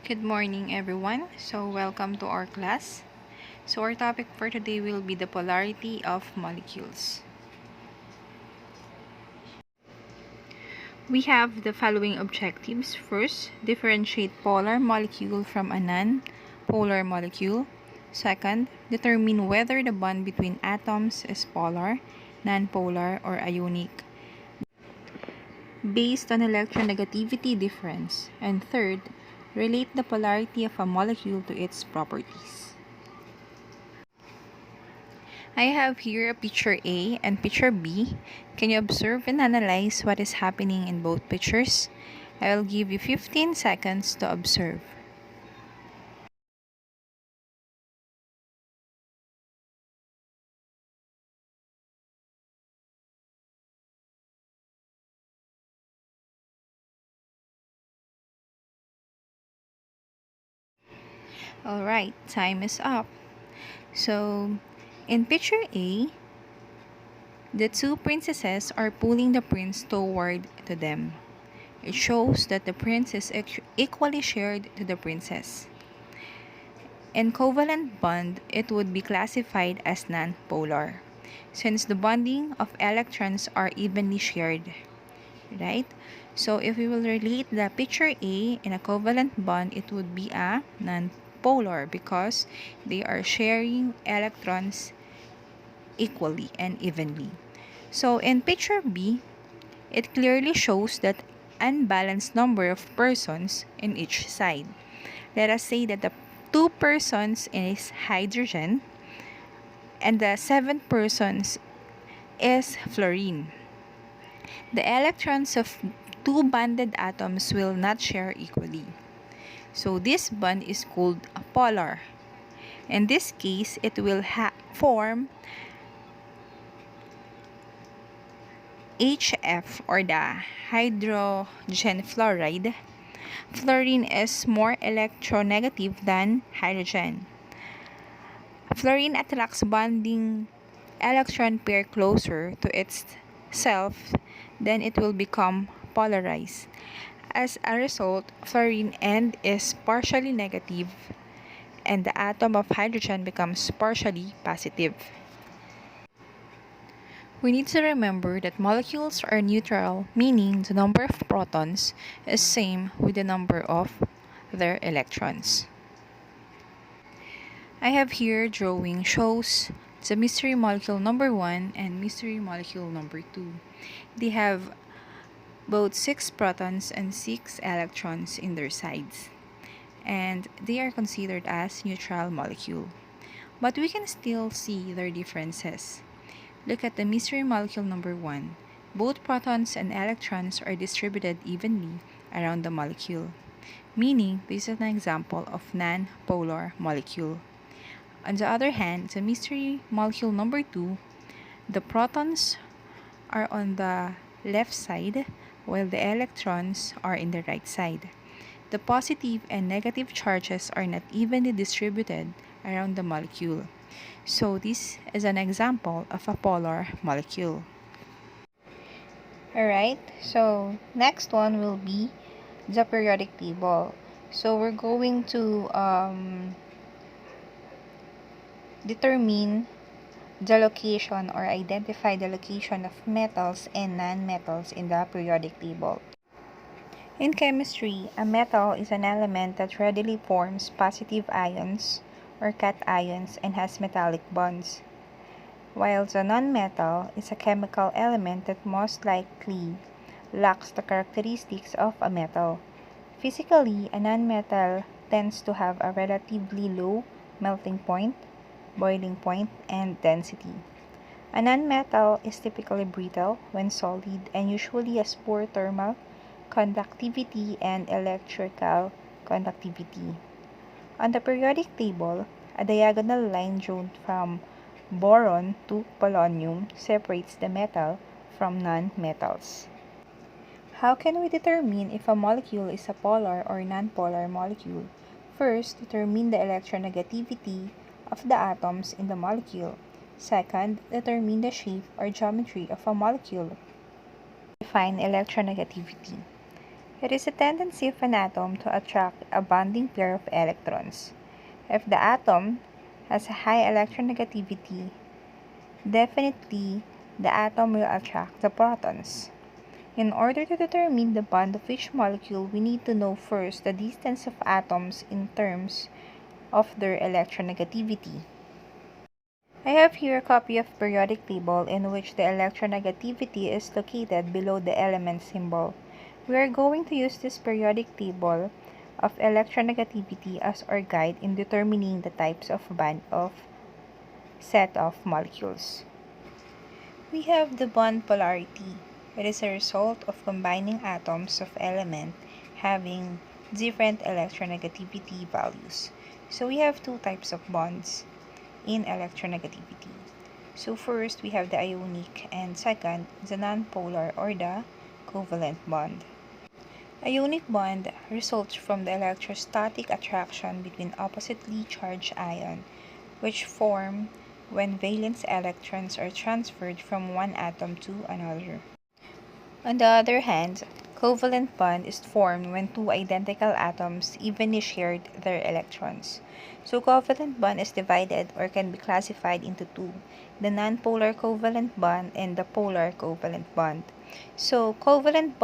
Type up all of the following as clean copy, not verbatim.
Good morning, everyone. Welcome to our class. Our topic for today will be the polarity of molecules. We have the following objectives. First, differentiate polar molecule from a non-polar molecule. Second, determine whether the bond between atoms is polar, non-polar, or ionic based on electronegativity difference. And third, relate the polarity of a molecule to its properties. I have here a picture A and picture B. Can you observe and analyze what is happening in both pictures? I will give you 15 seconds to observe. Alright, time is up. So, in picture A, the two princesses are pulling the prince toward to them. It shows that the prince is equally shared to the princess. In covalent bond, it would be classified as non-polar, since the bonding of electrons are evenly shared, right? So if we will relate the picture A in a covalent bond, it would be a non-polar because they are sharing electrons equally and evenly. So in picture B, it clearly shows that unbalanced number of persons in each side. Let us say that the two persons is hydrogen and the seven persons is fluorine. The electrons of two bonded atoms will not share equally. So this bond is called a polar. In this case, it will form HF or the hydrogen fluoride. Fluorine is more electronegative than hydrogen. Fluorine attracts bonding electron pair closer to itself, then it will become polarized. As a result, fluorine end is partially negative and the atom of hydrogen becomes partially positive. We need to remember that molecules are neutral, meaning the number of protons is same with the number of their electrons. I have here drawing shows the mystery molecule number 1 and mystery molecule number 2. They have both 6 protons and 6 electrons in their sides, and they are considered as neutral molecule. But we can still see their differences. Look at the mystery molecule number 1. Both protons and electrons are distributed evenly around the molecule, meaning this is an example of non-polar molecule. On the other hand, the mystery molecule number 2, the protons are on the left side while the electrons are in the right side. The positive and negative charges are not evenly distributed around the molecule. So this is an example of a polar molecule. Alright, so next one will be the periodic table. So we're going to determine the location or identify the location of metals and non-metals in the periodic table. In chemistry, a metal is an element that readily forms positive ions or cations and has metallic bonds, while the non-metal is a chemical element that most likely lacks the characteristics of a metal. Physically, a non-metal tends to have a relatively low melting point, boiling point, and density. A non-metal is typically brittle when solid and usually has poor thermal conductivity and electrical conductivity. On the periodic table, a diagonal line drawn from boron to polonium separates the metal from non-metals. How can we determine if a molecule is a polar or non-polar molecule? First, determine the electronegativity of the atoms in the molecule. Second, determine the shape or geometry of a molecule. Define electronegativity. It is a tendency of an atom to attract a bonding pair of electrons. If the atom has a high electronegativity, definitely the atom will attract the protons. In order to determine the bond of each molecule, we need to know first the distance of atoms in terms of their electronegativity. I have here a copy of periodic table in which the electronegativity is located below the element symbol. We are going to use this periodic table of electronegativity as our guide in determining the types of bond of set of molecules. We have the bond polarity. It is a result of combining atoms of element having different electronegativity values. So we have two types of bonds in electronegativity. So first, we have the ionic, and second, the nonpolar or the covalent bond. Ionic bond results from the electrostatic attraction between oppositely charged ions, which form when valence electrons are transferred from one atom to another. On the other hand, covalent bond is formed when two identical atoms evenly shared their electrons. So covalent bond is divided or can be classified into two, the nonpolar covalent bond and the polar covalent bond. So covalent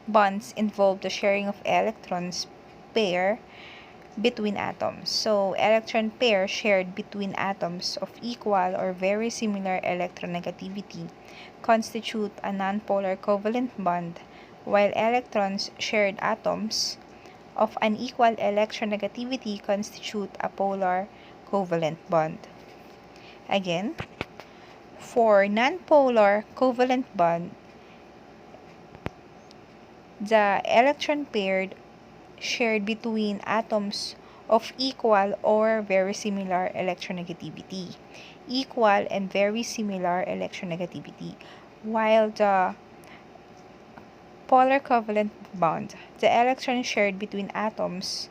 bonds involve the sharing of electrons pair between atoms. So electron pair shared between atoms of equal or very similar electronegativity constitute a nonpolar covalent bond, while electrons shared atoms of unequal electronegativity constitute a polar covalent bond. Again, for nonpolar covalent bond, the electron paired shared between atoms of equal or very similar electronegativity. Equal and very similar electronegativity. While the polar covalent bond, the electrons shared between atoms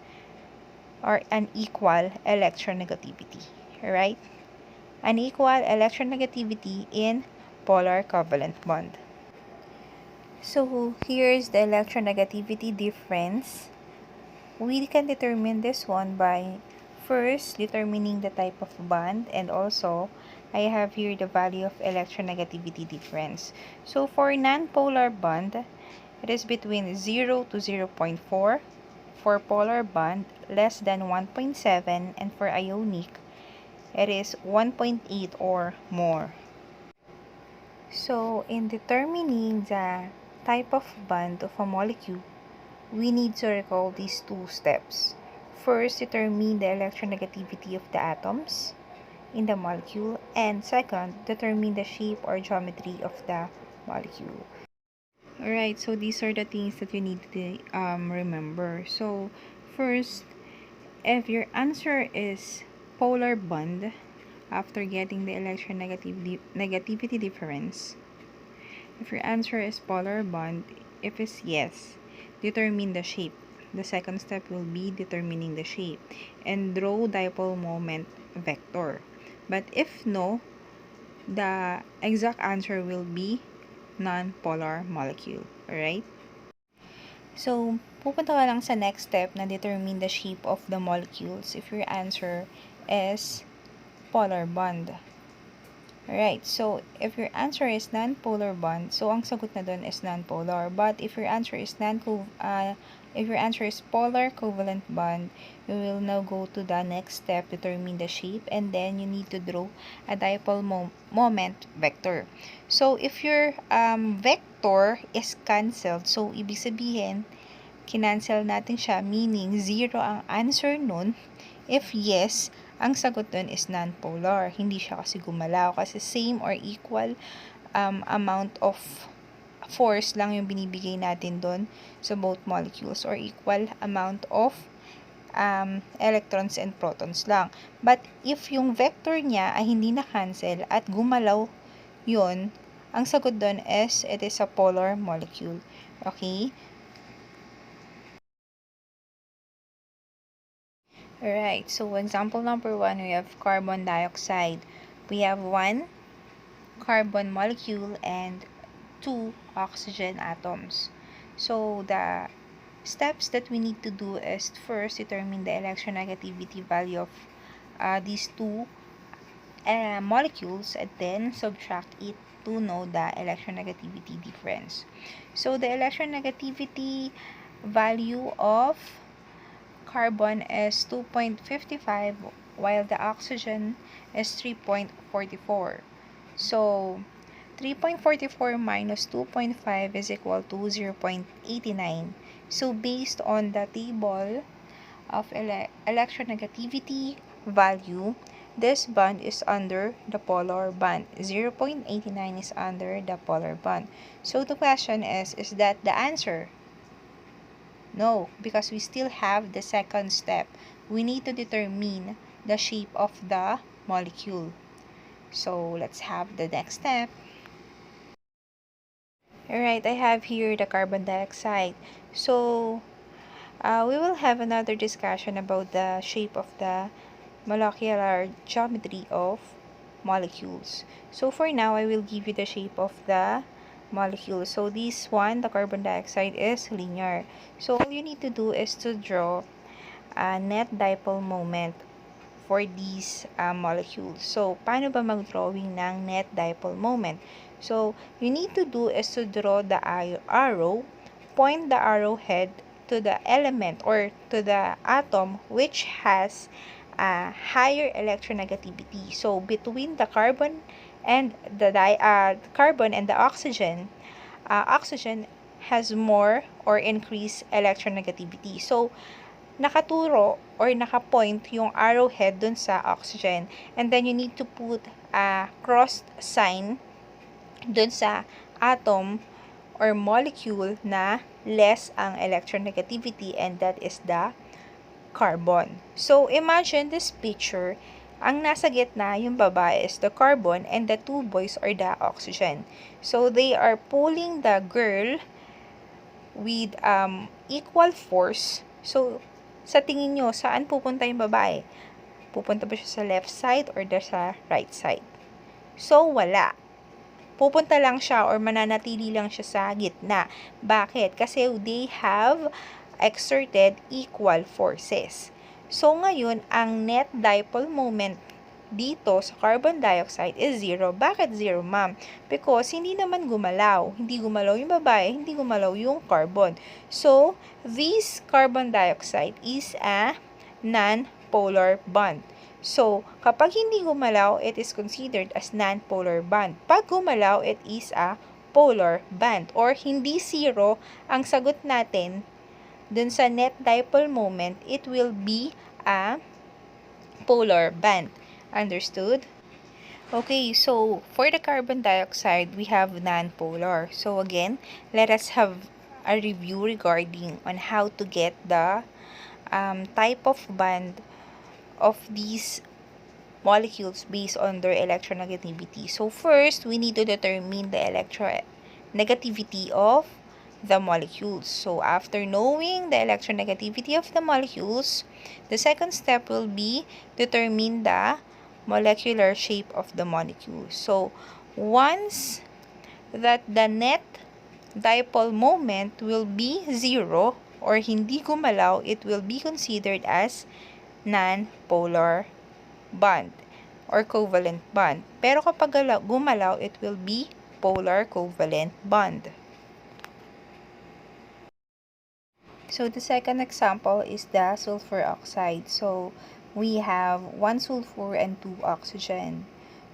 are unequal electronegativity. Right? Unequal electronegativity in polar covalent bond. So here's the electronegativity difference. We can determine this one by first determining the type of bond, and also I have here the value of electronegativity difference. So for nonpolar bond, it is between 0 to 0.4. For polar bond, less than 1.7, and for ionic, it is 1.8 or more. So in determining the type of bond of a molecule, we need to recall these two steps. First, determine the electronegativity of the atoms in the molecule, and second, determine the shape or geometry of the molecule. Alright, so these are the things that you need to remember. So, first, if your answer is polar bond, after getting the electronegativity difference, if your answer is polar bond, if it's yes, determine the shape. The second step will be determining the shape and draw dipole moment vector. But if no, the exact answer will be non-polar molecule. Alright? So, pupunta ka lang sa next step na determine the shape of the molecules if your answer is polar bond. Alright, so if your answer is non-polar bond, so ang sagot na dun is non-polar. But if your answer is if your answer is polar covalent bond, you will now go to the next step, determine the shape, and then you need to draw a dipole moment vector. So if your vector is cancelled, so ibig sabihin, kinancel natin siya, meaning 0 ang answer nun. If yes, ang sagot dun is non-polar. Hindi siya kasi gumalaw kasi same or equal amount of force lang yung binibigay natin dun sa both molecules, or equal amount of electrons and protons lang. But if yung vector niya ay hindi na-cancel at gumalaw yun, ang sagot dun is it is a polar molecule. Okay? Alright, so example number 1, we have carbon dioxide. We have 1 carbon molecule and 2 oxygen atoms. So the steps that we need to do is first determine the electronegativity value of these two molecules, and then subtract it to know the electronegativity difference. So the electronegativity value of carbon is 2.55 while the oxygen is 3.44. So 3.44 minus 2.5 is equal to 0.89. So based on the table of electronegativity value, this bond is under the polar bond. 0.89 is under the polar bond. So the question is that the answer? No, because we still have the second step. We need to determine the shape of the molecule. So let's have the next step. Alright, I have here the carbon dioxide. So we will have another discussion about the shape of the molecular geometry of molecules. So for now, I will give you the shape of the molecule. So this one, the carbon dioxide, is linear. So all you need to do is to draw a net dipole moment for these molecules. So paano ba mag-drawing ng net dipole moment? So you need to do is to draw the arrow, point the arrowhead to the element or to the atom which has a higher electronegativity. So between the carbon and the carbon and the oxygen, oxygen has more or increased electronegativity. So nakaturo or nakapoint yung arrowhead dun sa oxygen, and then you need to put a cross sign dun sa atom or molecule na less ang electronegativity, and that is the carbon. So imagine this picture. Ang nasa gitna, yung babae, is the carbon, and the two boys are the oxygen. So they are pulling the girl with equal force. So sa tingin nyo, saan pupunta yung babae? Pupunta ba siya sa left side or sa right side? So wala. Pupunta lang siya or mananatili lang siya sa gitna. Bakit? Kasi they have exerted equal forces. So ngayon, ang net dipole moment dito sa carbon dioxide is 0. Bakit 0, ma'am? Because hindi naman gumalaw. Hindi gumalaw yung babae, hindi gumalaw yung carbon. So, this carbon dioxide is a non-polar bond. So, kapag hindi gumalaw, it is considered as non-polar bond. Pag gumalaw, it is a polar bond. Or hindi zero ang sagot natin dun sa net dipole moment, it will be a polar band. Understood? Okay, so for the carbon dioxide, we have non-polar. So again, let us have a review regarding on how to get the type of band of these molecules based on their electronegativity. So first, we need to determine the electronegativity of the molecules. So after knowing the electronegativity of the molecules, the second step will be determine the molecular shape of the molecule. So once that the net dipole moment will be 0 or hindi gumalaw, it will be considered as non-polar bond or covalent bond. Pero kapag gumalaw, it will be polar covalent bond. So the second example is the sulfur oxide. So we have 1 sulfur and 2 oxygen.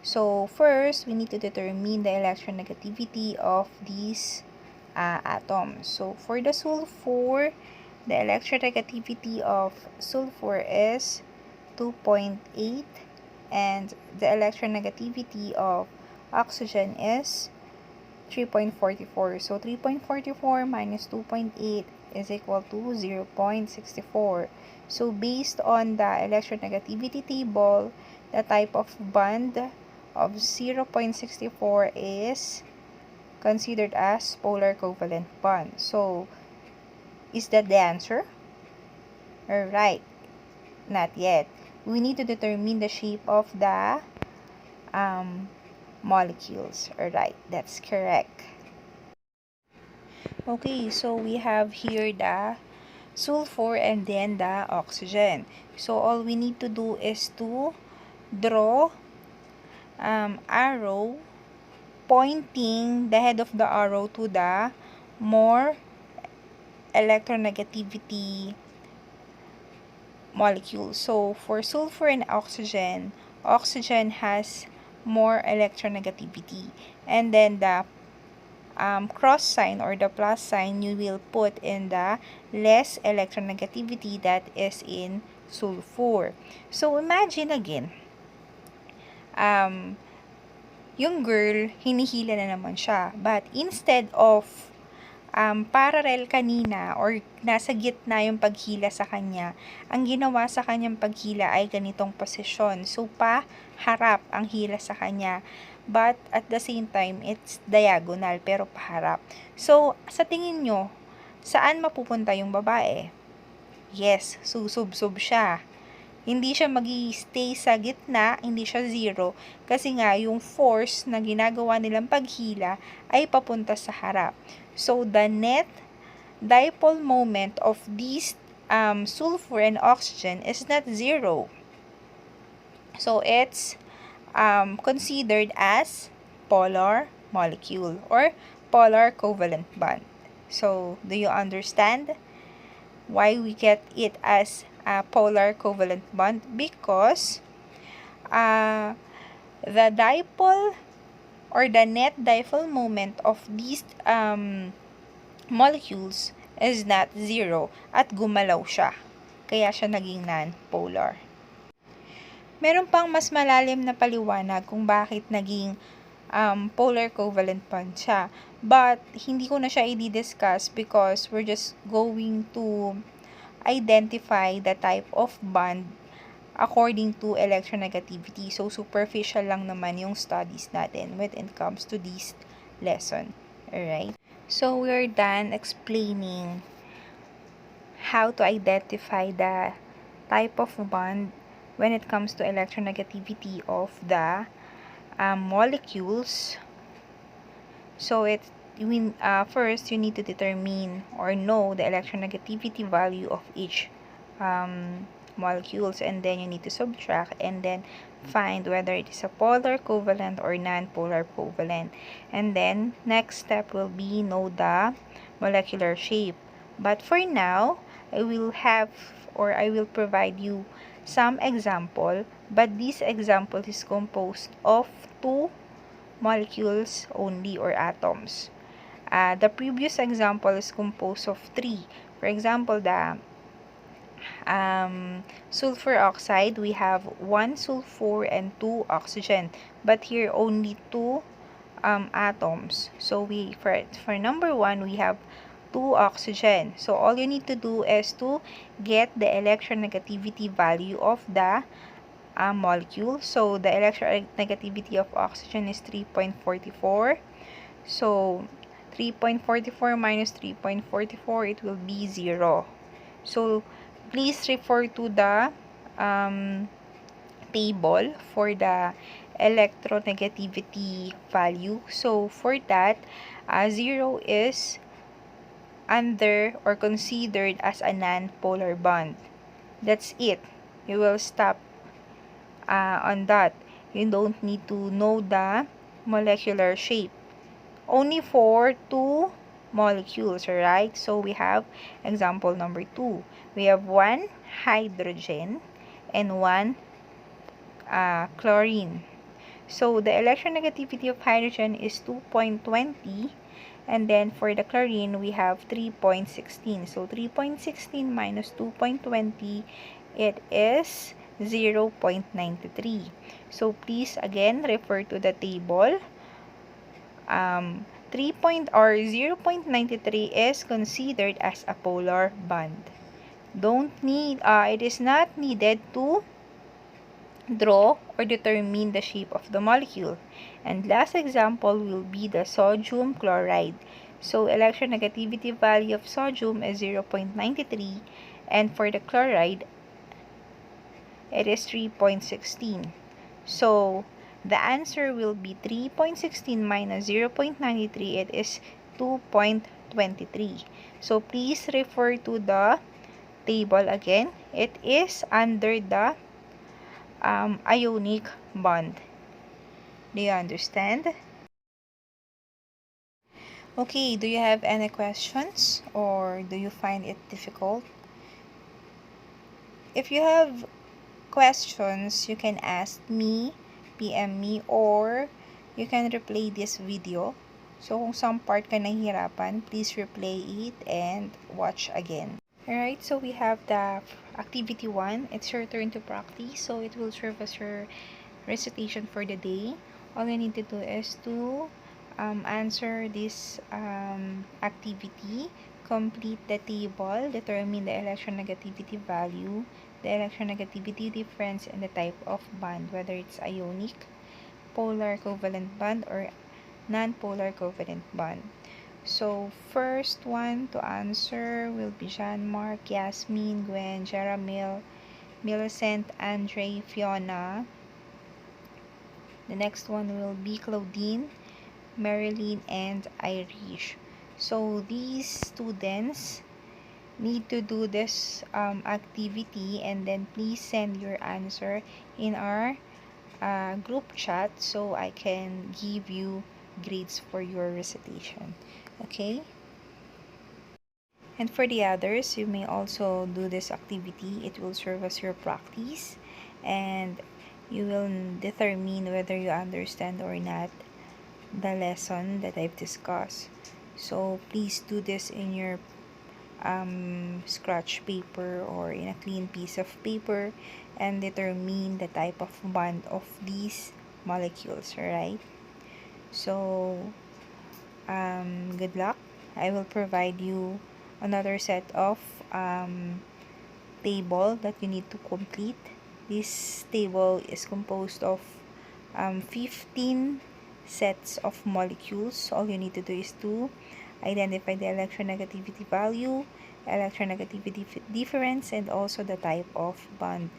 So first, we need to determine the electronegativity of these atoms. So for the sulfur, the electronegativity of sulfur is 2.8, and the electronegativity of oxygen is 3.44. So 3.44 minus 2.8 is equal to 0.64. So based on the electronegativity table, the type of bond of 0.64 is considered as polar covalent bond. So is that the answer? Alright, not yet. We need to determine the shape of the molecules. Alright, that's correct. Okay, so we have here the sulfur and then the oxygen. So all we need to do is to draw arrow pointing the head of the arrow to the more electronegativity molecule. So for sulfur and oxygen, oxygen has more electronegativity, and then the cross sign or the plus sign you will put in the less electronegativity that is in sulfur. So imagine again, yung girl, hinihila na naman siya. But instead of parallel kanina or nasa gitna yung paghila sa kanya, ang ginawa sa kanyang paghila ay ganitong posisyon. So, paharap ang hila sa kanya. But at the same time, it's diagonal pero paharap. So, sa tingin nyo, saan mapupunta yung babae? Yes, susub-sub siya. Hindi siya magi-stay sa gitna, hindi siya zero, kasi nga yung force na ginagawa nilang paghila ay papunta sa harap. So, the net dipole moment of these sulfur and oxygen is not zero. So, it's considered as polar molecule or polar covalent bond. So, do you understand why we get it as a polar covalent bond? Because the dipole or the net dipole moment of these molecules is not zero at gumalaw siya. Kaya siya naging non-polar. Meron pang mas malalim na paliwanag kung bakit naging polar covalent bond siya. But hindi ko na siya i-discuss because we're just going to identify the type of bond according to electronegativity. So, superficial lang naman yung studies natin when it comes to this lesson. Alright? So, we're done explaining how to identify the type of bond when it comes to electronegativity of the molecules. So, first, you need to determine or know the electronegativity value of each molecules, and then you need to subtract and then find whether it is a polar covalent or non-polar covalent. And then, next step will be know the molecular shape. But for now, I will provide you some example, but this example is composed of two molecules only or atoms. The previous example is composed of three. For example, the sulfur oxide, we have one sulfur and two oxygen, but here only two atoms. So for number one, we have two oxygen. So all you need to do is to get the electronegativity value of the molecule. So the electronegativity of oxygen is 3.44. So 3.44 minus 3.44, it will be 0. So please refer to the table for the electronegativity value. So for that, 0 is under or considered as a non-polar bond. That's it. You will stop on that. You don't need to know the molecular shape. Only for two molecules, right? So we have example number 2. We have one hydrogen and one chlorine. So the electronegativity of hydrogen is 2.20, and then for the chlorine we have 3.16. So 3.16 minus 2.20, it is 0.93. So please again refer to the table. 0.93 is considered as a polar bond. It is not needed to draw or determine the shape of the molecule. And last example will be the sodium chloride. So electronegativity value of sodium is 0.93, and for the chloride it is 3.16. So the answer will be 3.16 minus 0.93. It is 2.23. So please refer to the table again. It is under the ionic bond. Do you understand? Okay, do you have any questions or do you find it difficult? If you have questions, you can ask me, PM me, or you can replay this video. So, kung some part ka nahihirapan, please replay it and watch again. Alright, so we have the activity 1. It's your turn to practice. So, it will serve as your recitation for the day. All you need to do is to answer this activity, complete the table, determine the electronegativity value, the electronegativity difference, and the type of bond, whether it's ionic, polar covalent bond, or non-polar covalent bond. So, first one to answer will be Jean Mark, Yasmin, Gwen, Jaramil, Millicent, Andre, Fiona. The next one will be Claudine, Marilyn, and Irish. So, these students need to do this activity, and then please send your answer in our group chat so I can give you grades for your recitation. Okay? And for the others, you may also do this activity. It will serve as your practice, and you will determine whether you understand or not the lesson that I've discussed. So please do this in your scratch paper or in a clean piece of paper and determine the type of bond of these molecules. Alright? So good luck. I will provide you another set of table that you need to complete. This table is composed of 15 sets of molecules. All you need to do is to identify the electronegativity value, electronegativity difference, and also the type of bond.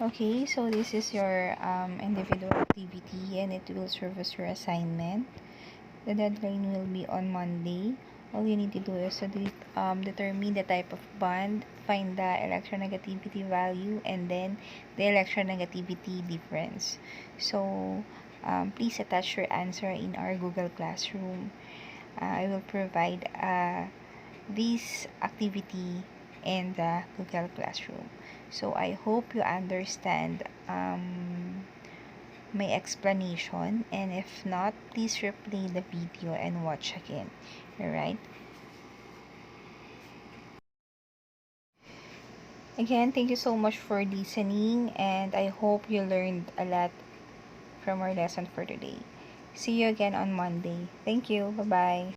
Okay, so this is your individual activity, and it will serve as your assignment. The deadline will be on Monday. All you need to do is to determine the type of bond, find the electronegativity value, and then the electronegativity difference. So, please attach your answer in our Google Classroom. I will provide this activity in the Google Classroom. So, I hope you understand my explanation, and if not, please replay the video and watch again. Alright? Again, thank you so much for listening, and I hope you learned a lot from our lesson for today. See you again on Monday. Thank you. Bye-bye.